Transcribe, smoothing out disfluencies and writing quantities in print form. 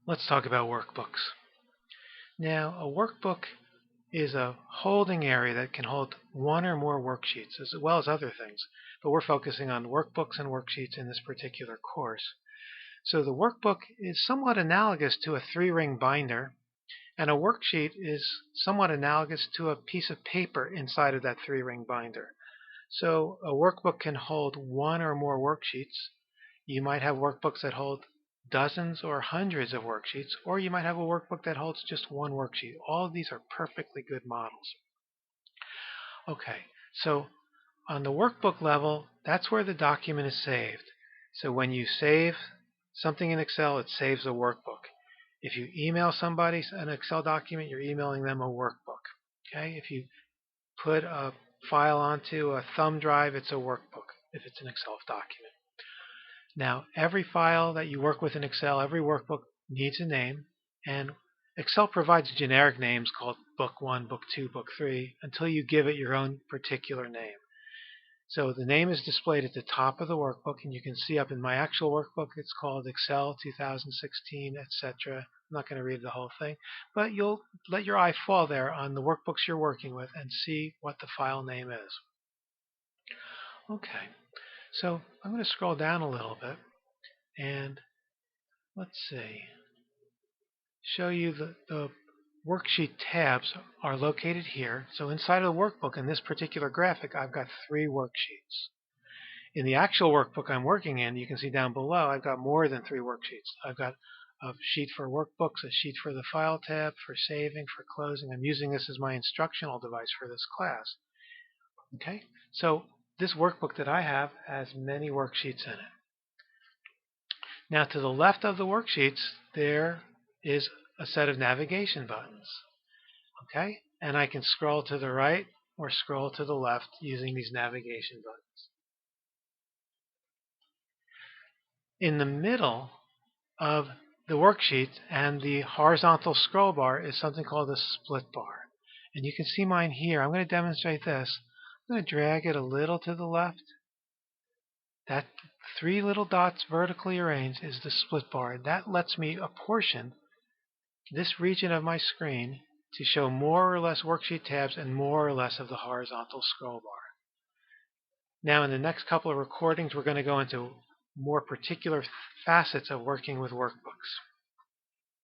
Let's talk about workbooks. Now, a workbook is a holding area that can hold one or more worksheets as well as other things, but we're focusing on workbooks and worksheets in this particular course. So the workbook is somewhat analogous to a three-ring binder, and a worksheet is somewhat analogous to a piece of paper inside of that three-ring binder. So a workbook can hold one or more worksheets. You might have workbooks that hold dozens or hundreds of worksheets, or you might have a workbook that holds just one worksheet. All of these are perfectly good models. Okay, so on the workbook level, that's where the document is saved. So when you save something in Excel, it saves a workbook. If you email somebody an Excel document, you're emailing them a workbook. Okay, if you put a file onto a thumb drive, it's a workbook if it's an Excel document. Now, every file that you work with in Excel, every workbook needs a name, and Excel provides generic names called Book 1, Book 2, Book 3 until you give it your own particular name. So the name is displayed at the top of the workbook, and you can see up in my actual workbook, it's called Excel 2016, etc. I'm not going to read the whole thing, but you'll let your eye fall there on the workbooks you're working with and see what the file name is. Okay, so I'm going to scroll down a little bit, and let's see, show you the worksheet tabs are located here. So inside of the workbook in this particular graphic, I've got 3 worksheets. In the actual workbook I'm working in, you can see down below, I've got more than 3 worksheets. I've got a sheet for workbooks, a sheet for the File tab, for saving, for closing. I'm using this as my instructional device for this class. Okay, so this workbook that I have has many worksheets in it. Now to the left of the worksheets, there is a set of navigation buttons. Okay, and I can scroll to the right or scroll to the left using these navigation buttons. In the middle of the worksheet and the horizontal scroll bar is something called a split bar. And you can see mine here. I'm going to demonstrate this. I'm going to drag it a little to the left. That 3 little dots vertically arranged is the split bar. That lets me apportion this region of my screen to show more or less worksheet tabs and more or less of the horizontal scroll bar. Now in the next couple of recordings, we're going to go into more particular facets of working with workbooks.